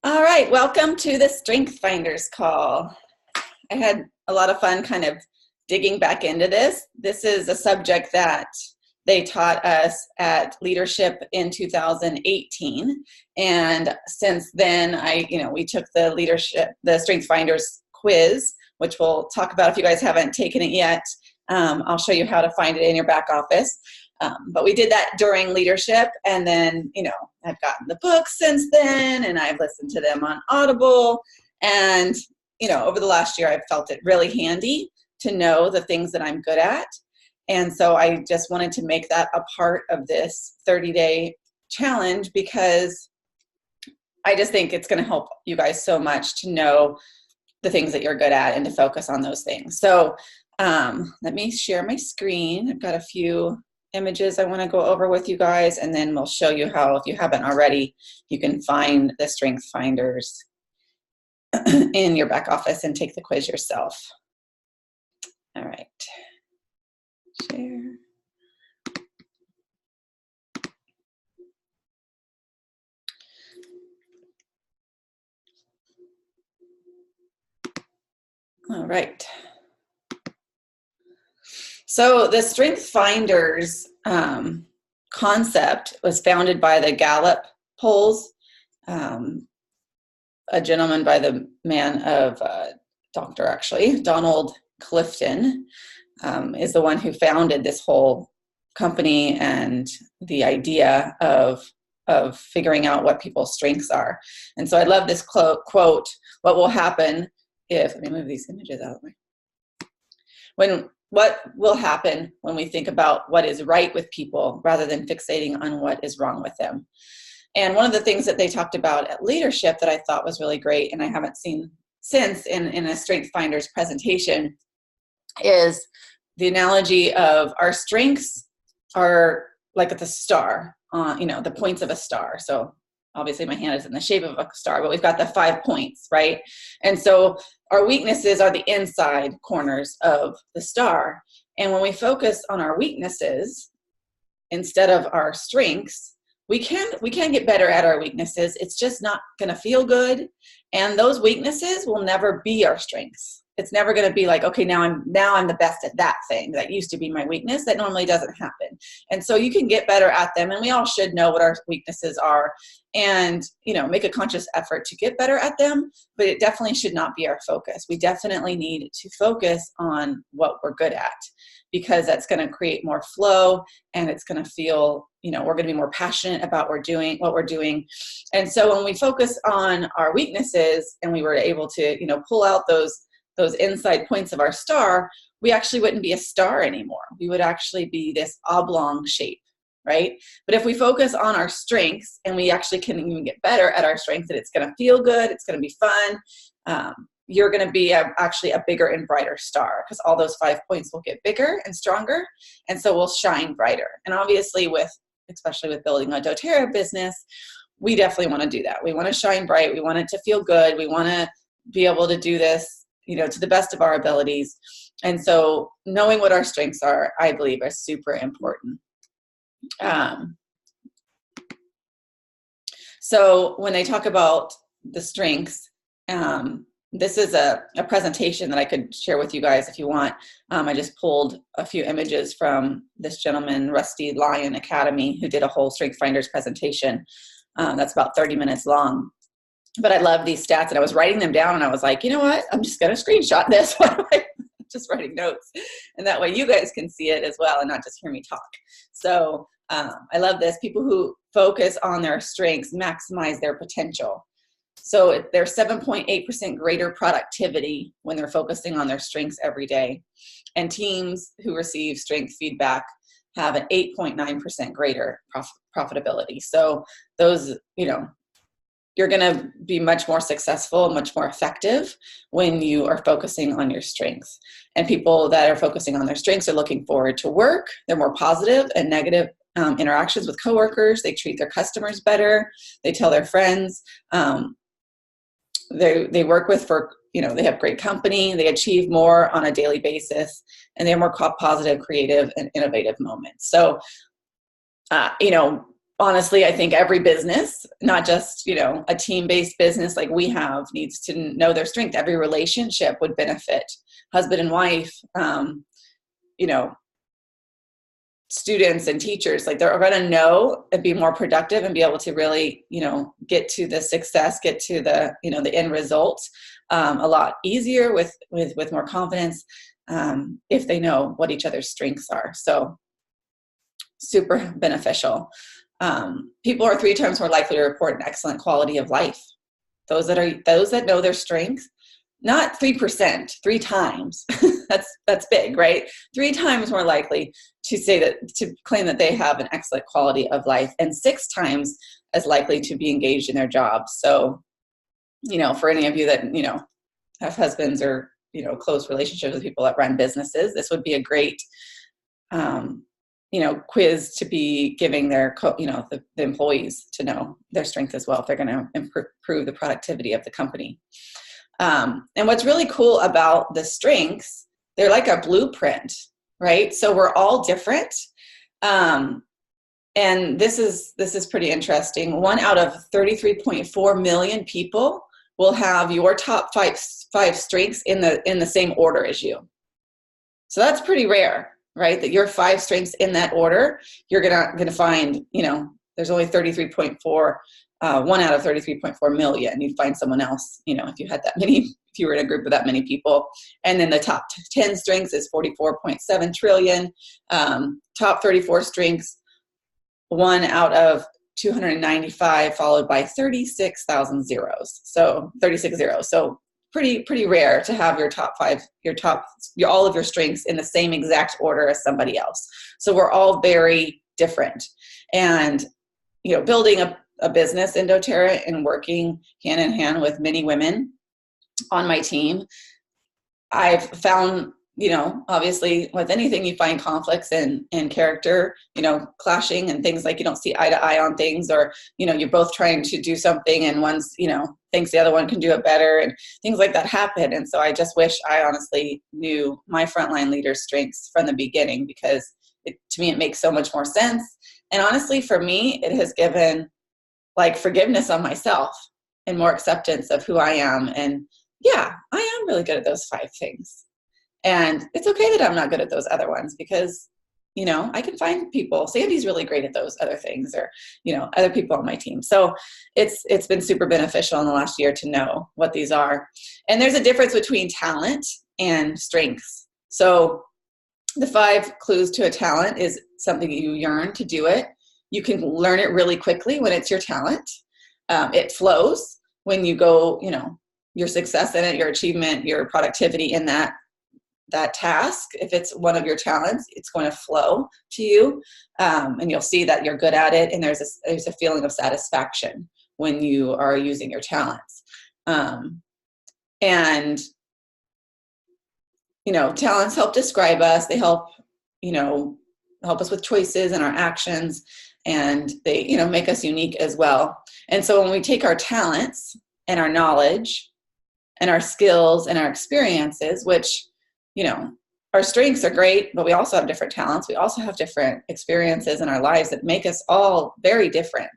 All right, welcome to the Strength Finders call. I had a lot of fun kind of digging back into this. This is a subject that they taught us at leadership in 2018. And since then, we took the Strength Finders quiz, which we'll talk about if you guys haven't taken it yet. I'll show you how to find it in your back office. But we did that during leadership, and then, I've gotten the books since then, and I've listened to them on Audible, and, over the last year, I've felt it really handy to know the things that I'm good at, and so I just wanted to make that a part of this 30-day challenge, because I just think it's going to help you guys so much to know the things that you're good at and to focus on those things. So let me share my screen. I've got a few images I want to go over with you guys, and then we'll show you how, if you haven't already, you can find the Strength Finders in your back office and take the quiz yourself. All right, share. All right. So the Strength Finders concept was founded by the Gallup polls. A gentleman by the man of Donald Clifton, is the one who founded this whole company and the idea of figuring out what people's strengths are. And so I love this quote, what will happen if, let me move these images out of the way. What will happen when we think about what is right with people rather than fixating on what is wrong with them? And one of the things that they talked about at leadership that I thought was really great, and I haven't seen since in a Strength Finders presentation, is the analogy of our strengths are like the star, the points of a star. So obviously my hand is in the shape of a star, but we've got the 5 points, right? And so our weaknesses are the inside corners of the star. And when we focus on our weaknesses instead of our strengths, we can get better at our weaknesses. It's just not going to feel good. And those weaknesses will never be our strengths. It's never going to be like, okay, now I'm the best at that thing that used to be my weakness. That normally doesn't happen. And so you can get better at them, and we all should know what our weaknesses are and, make a conscious effort to get better at them, but it definitely should not be our focus. We definitely need to focus on what we're good at, because that's going to create more flow, and it's going to feel, we're going to be more passionate about what we're doing. And so when we focus on our weaknesses and we were able to, pull out those inside points of our star, we actually wouldn't be a star anymore. We would actually be this oblong shape, right? But if we focus on our strengths and we actually can even get better at our strengths, and it's going to feel good, it's going to be fun, you're going to be actually a bigger and brighter star, because all those 5 points will get bigger and stronger, and so we'll shine brighter. And obviously especially with building a doTERRA business, we definitely want to do that. We want to shine bright. We want it to feel good. We want to be able to do this, to the best of our abilities. And so knowing what our strengths are, I believe, is super important. So when they talk about the strengths, this is a presentation that I could share with you guys if you want. I just pulled a few images from this gentleman, Rusty Lion Academy, who did a whole Strength Finders presentation. That's about 30 minutes long. But I love these stats, and I was writing them down, and I was like, you know what? I'm just going to screenshot this. Just writing notes. And that way you guys can see it as well and not just hear me talk. So I love this. People who focus on their strengths maximize their potential. So they're 7.8% greater productivity when they're focusing on their strengths every day. And teams who receive strength feedback have an 8.9% greater profitability. So those, you're going to be much more successful, much more effective when you are focusing on your strengths. And people that are focusing on their strengths are looking forward to work. They're more positive and negative interactions with coworkers. They treat their customers better. They tell their friends. They work with they have great company. They achieve more on a daily basis, and they're more positive, creative, and innovative moments. So, honestly, I think every business, not just, a team-based business like we have, needs to know their strength. Every relationship would benefit, husband and wife, you know, students and teachers. Like, they're going to know and be more productive and be able to really, get to the success, get to the, the end result a lot easier with more confidence if they know what each other's strengths are. So super beneficial. People are 3 times more likely to report an excellent quality of life. Those that know their strengths, not 3%, 3 times. that's big, right? 3 times more likely to claim that they have an excellent quality of life, and 6 times as likely to be engaged in their jobs. So, for any of you that, have husbands or, close relationships with people that run businesses, this would be a great, quiz to be giving their, the employees to know their strength as well, if they're going to improve the productivity of the company. And what's really cool about the strengths, they're like a blueprint, right? So we're all different. And this is pretty interesting. 1 out of 33.4 million people will have your top five strengths in the same order as you. So that's pretty rare, right? That your 5 strengths in that order, you're gonna find, there's only 33.4, 1 out of 33.4 million. You'd find someone else, if you had that many, if you were in a group of that many people. And then the top 10 strengths is 44.7 trillion. Top 34 strengths, 1 out of 295, followed by 36,000 zeros. So 36 zeros. So pretty rare to have your top 5, all of your strengths in the same exact order as somebody else. So we're all very different. And, building a business in doTERRA and working hand in hand with many women on my team, I've found, obviously with anything you find conflicts in character, clashing and things, like you don't see eye to eye on things, or, you're both trying to do something and one's, thinks the other one can do it better, and things like that happen. And so I just wish I honestly knew my frontline leaders' strengths from the beginning, because to me, it makes so much more sense. And honestly, for me, it has given like forgiveness on myself and more acceptance of who I am. And yeah, I am really good at those 5 things. And it's okay that I'm not good at those other ones, because, I can find people. Sandy's really great at those other things, or, other people on my team. So it's been super beneficial in the last year to know what these are. And there's a difference between talent and strengths. So the 5 clues to a talent is something you yearn to do it. You can learn it really quickly when it's your talent. It flows when you go, your success in it, your achievement, your productivity in that task. If it's one of your talents, it's going to flow to you, and you'll see that you're good at it. And there's a feeling of satisfaction when you are using your talents. And talents help describe us. They help us with choices and our actions, and they make us unique as well. And so when we take our talents and our knowledge and our skills and our experiences, which our strengths are great, but we also have different talents. We also have different experiences in our lives that make us all very different.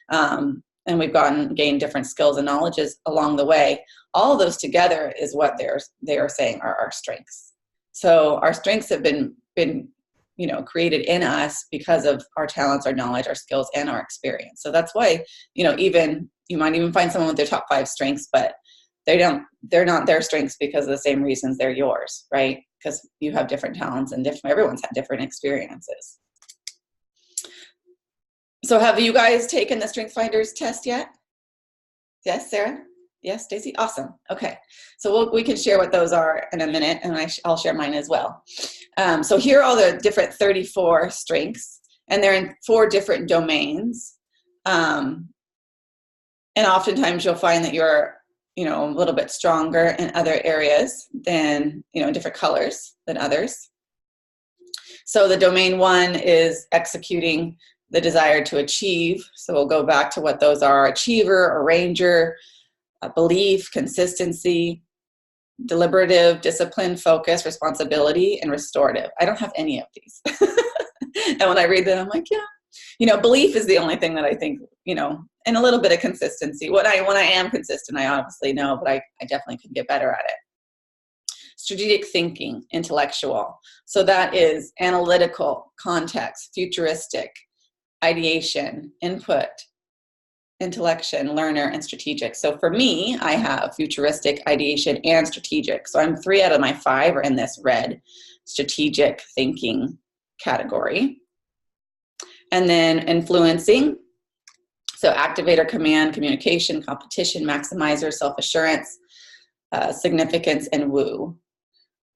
And we've gained different skills and knowledges along the way. All of those together is what they are saying are our strengths. So our strengths have been created in us because of our talents, our knowledge, our skills, and our experience. So that's why, even you might even find someone with their top 5 strengths, but they're not their strengths because of the same reasons they're yours, right? Because you have different talents and everyone's had different experiences. So have you guys taken the Strength Finders test yet? Yes, Sarah? Yes, Stacy? Awesome. Okay. So we can share what those are in a minute, and I'll share mine as well. So here are all the different 34 strengths, and they're in 4 different domains. And oftentimes you'll find that you're a little bit stronger in other areas than, different colors than others. So the domain 1 is executing the desire to achieve. So we'll go back to what those are: achiever, arranger, belief, consistency, deliberative, discipline, focus, responsibility, and restorative. I don't have any of these. And when I read them, I'm like, yeah. belief is the only thing that I think, and a little bit of consistency. When I am consistent, I obviously know, but I definitely could get better at it. Strategic thinking, intellectual. So that is analytical, context, futuristic, ideation, input, intellection, learner, and strategic. So for me, I have futuristic, ideation, and strategic. So I'm 3 out of my 5 are in this red strategic thinking category. And then influencing. So activator, command, communication, competition, maximizer, self-assurance, significance, and woo.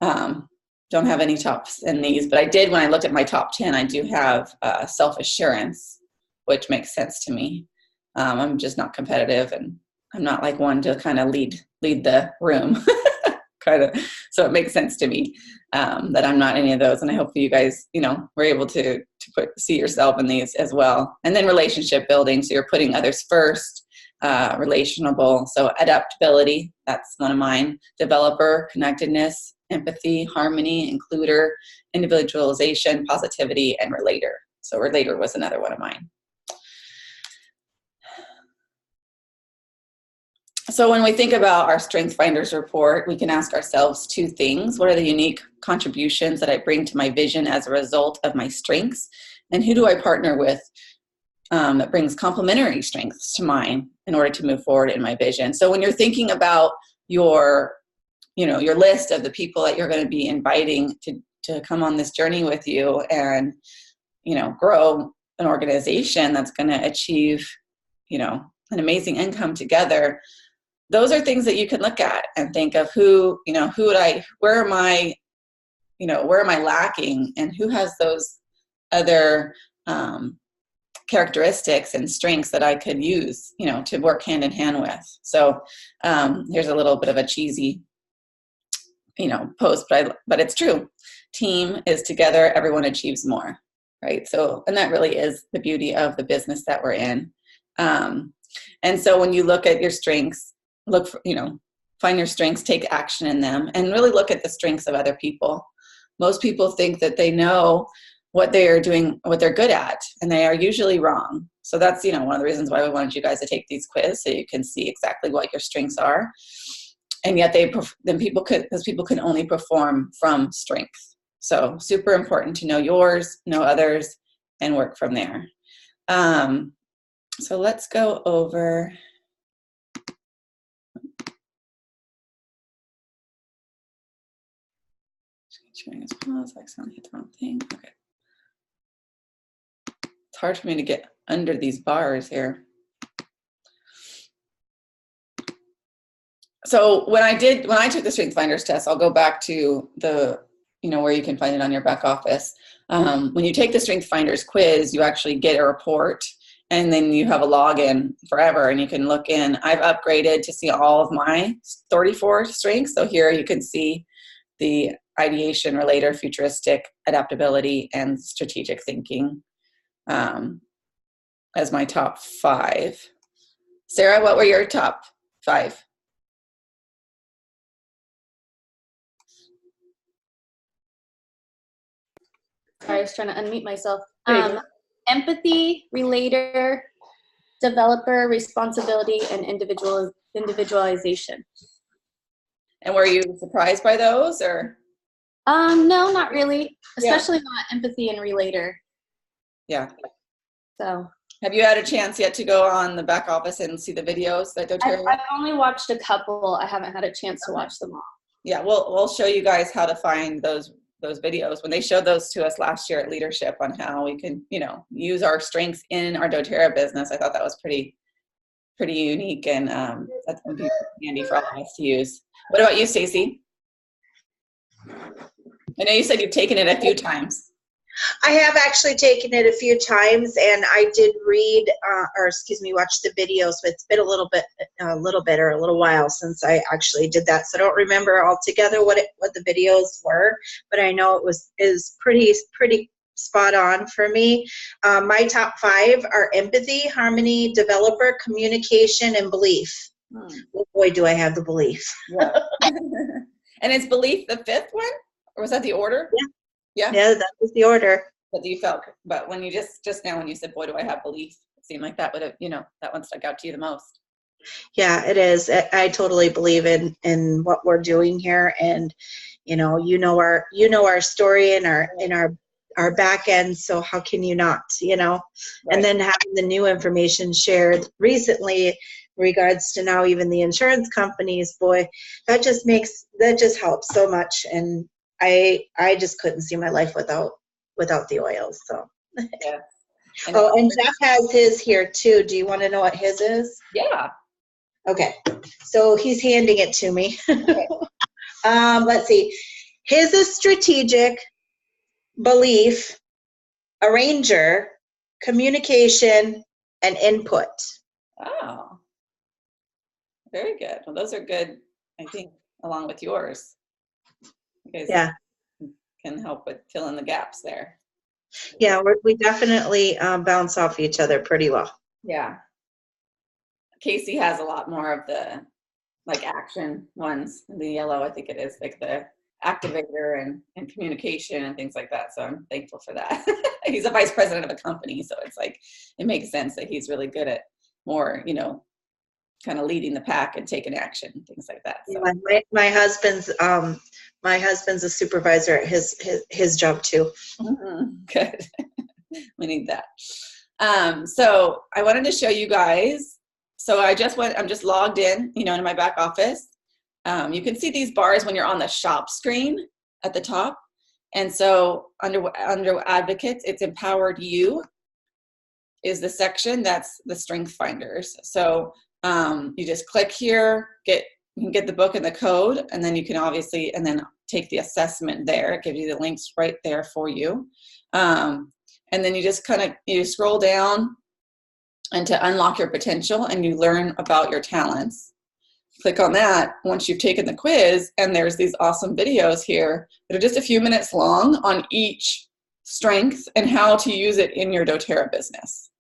Don't have any tops in these, but I did, when I looked at my top 10, I do have self-assurance, which makes sense to me. I'm just not competitive, and I'm not like one to kind of lead the room. kind of, so it makes sense to me that I'm not any of those. And I hope you guys, were able to see yourself in these as well. And then relationship building. So you're putting others first, relationable. So adaptability, that's one of mine. Developer, connectedness, empathy, harmony, includer, individualization, positivity, and relator. So relator was another one of mine. So when we think about our Strengths Finders report, we can ask ourselves 2 things. What are the unique contributions that I bring to my vision as a result of my strengths? And who do I partner with that brings complementary strengths to mine in order to move forward in my vision? So when you're thinking about your list of the people that you're going to be inviting to come on this journey with you and, grow an organization that's going to achieve, an amazing income together, those are things that you can look at and think of where am I lacking, and who has those other characteristics and strengths that I could use, to work hand in hand with. So here's a little bit of a cheesy, post, but it's true. Team is together, everyone achieves more, right? So, and that really is the beauty of the business that we're in. And so when you look at your strengths, find your strengths, take action in them, and really look at the strengths of other people. Most people think that they know what they are doing, what they're good at, and they are usually wrong. So that's, one of the reasons why we wanted you guys to take these quizzes, so you can see exactly what your strengths are. And yet people can only perform from strength. So super important to know yours, know others, and work from there. So let's go over. Sharing as pause, I accidentally hit the wrong thing. Okay. It's hard for me to get under these bars here. So when I took the Strengths Finders test, I'll go back to the, where you can find it on your back office. When you take the Strengths Finders quiz, you actually get a report, and then you have a login forever, and you can look in. I've upgraded to see all of my 34 strengths. So here you can see the ideation, relator, futuristic, adaptability, and strategic thinking as my top 5. Sarah, what were your top 5? Sorry, I was trying to unmute myself. Empathy, relator, developer, responsibility, and individualization. And were you surprised by those, or? No, not really. Especially not empathy and relator. Yeah. So. Have you had a chance yet to go on the back office and see the videos that doTERRA? I've only watched a couple. I haven't had a chance to watch them all. Yeah, we'll show you guys how to find those videos. When they showed those to us last year at Leadership on how we can, use our strengths in our doTERRA business, I thought that was pretty unique, and that's going to be handy for all of us to use. What about you, Stacy? I know you said you've taken it a few times. I have actually taken it a few times, and I did read, watch the videos, but it's been a little while since I actually did that. So I don't remember altogether what the videos were, but I know it is pretty spot on for me. My top 5 are empathy, harmony, developer, communication, and belief. Oh boy, do I have the belief. Yeah. And is belief the 5th one? Or was that the order? Yeah, that was the order. But you felt, but when you just now when you said, boy, do I have belief, it seemed like that would have, that one stuck out to you the most. Yeah, it is. I totally believe in what we're doing here, and our story and our back end. So how can you not? Right. And then having the new information shared recently in regards to now even the insurance companies, boy, that just helps so much. And I just couldn't see my life without the oils. So. Yeah. Oh, and Jeff has his here too. Do you want to know what his is? Yeah. Okay, so he's handing it to me. Okay. Let's see. His is strategic, belief, arranger, communication, and input. Oh, very good. Well, those are good, I think, along with yours. You guys Yeah. can help with filling the gaps there. Yeah, we definitely bounce off each other pretty well. Yeah. Casey has a lot more of the action ones. The yellow, I think it is like the activator and communication and things like that. So I'm thankful for that. He's a vice president of a company, so it's it makes sense that he's really good at more, kind of leading the pack and taking action, things like that. So. Yeah, my husband's a supervisor at his job too. Mm-hmm. Good. We need that. So I wanted to show you guys. So I'm just logged in, into my back office. You can see these bars when you're on the shop screen at the top. And so under advocates, it's Empowered You is the section that's the strength finders. So you just click here, you can get the book and the code, and then you can obviously, and then take the assessment there. It gives you the links right there for you. And then you just you scroll down and to unlock your potential, and you learn about your talents. Click on that once you've taken the quiz, and there's these awesome videos here that are just a few minutes long on each strength and how to use it in your doTERRA business.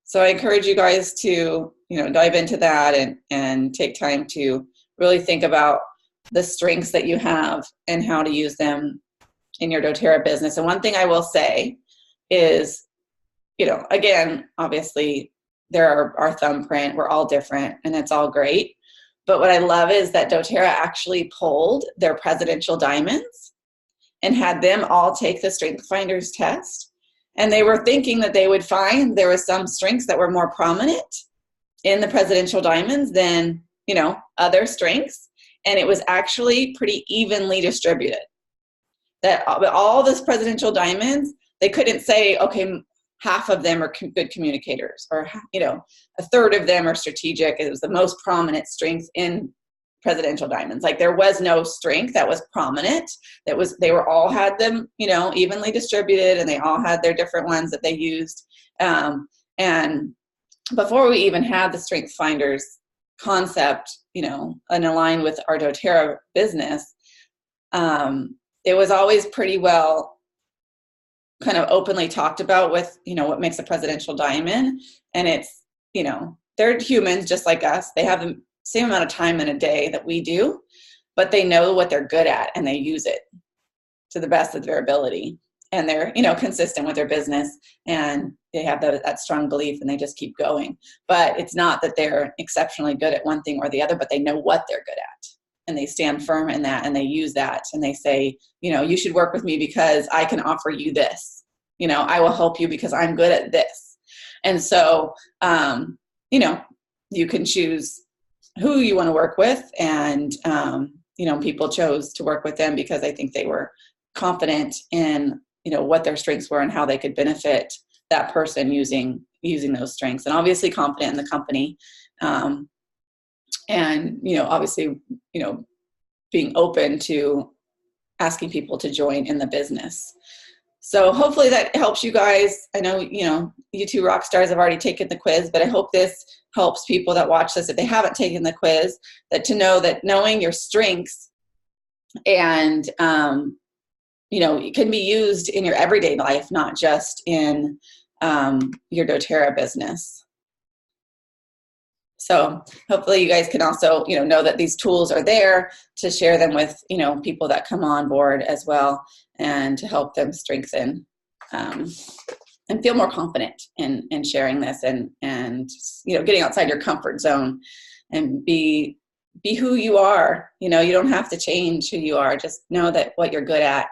So I encourage you guys to, dive into that and take time to really think about the strengths that you have and how to use them in your doTERRA business. And one thing I will say is, again, obviously there are our thumbprint, we're all different, and it's all great. But what I love is that doTERRA actually polled their presidential diamonds and had them all take the Strength Finders test. And they were thinking that they would find there was some strengths that were more prominent in the presidential diamonds than, other strengths. And it was actually pretty evenly distributed. That all this presidential diamonds, they couldn't say, okay, half of them are good communicators, or, a third of them are strategic. It was the most prominent strength in presidential diamonds. There was no strength that was prominent. They were all had them, evenly distributed, and they all had their different ones that they used. And before we even had the Strength Finders concept, and aligned with our doTERRA business, it was always pretty well kind of openly talked about with, what makes a presidential diamond. And it's, they're humans just like us. They have the same amount of time in a day that we do, but they know what they're good at and they use it to the best of their ability. And they're, consistent with their business, and they have that strong belief, and they just keep going. But it's not that they're exceptionally good at one thing or the other, but they know what they're good at. And they stand firm in that, and they use that, and they say, you should work with me because I can offer you this. I will help you because I'm good at this. And so, you can choose who you want to work with. And, people chose to work with them because I think they were confident in, what their strengths were and how they could benefit that person using those strengths, and obviously confident in the company. And, obviously, being open to asking people to join in the business. So hopefully that helps you guys. I know, you two rock stars have already taken the quiz, but I hope this helps people that watch this, if they haven't taken the quiz, that to know that knowing your strengths and, it can be used in your everyday life, not just in your doTERRA business. So hopefully you guys can also, know that these tools are there to share them with, people that come on board as well, and to help them strengthen and feel more confident in sharing this and getting outside your comfort zone and be who you are. You don't have to change who you are. Just know that what you're good at,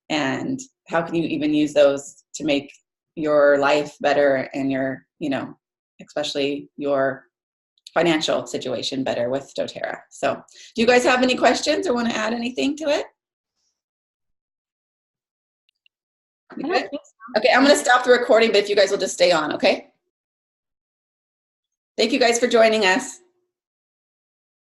and how can you even use those to make your life better and your, especially your financial situation better with doTERRA. So do you guys have any questions or want to add anything to it? I don't think so. Okay, I'm going to stop the recording, but if you guys will just stay on, okay? Thank you guys for joining us.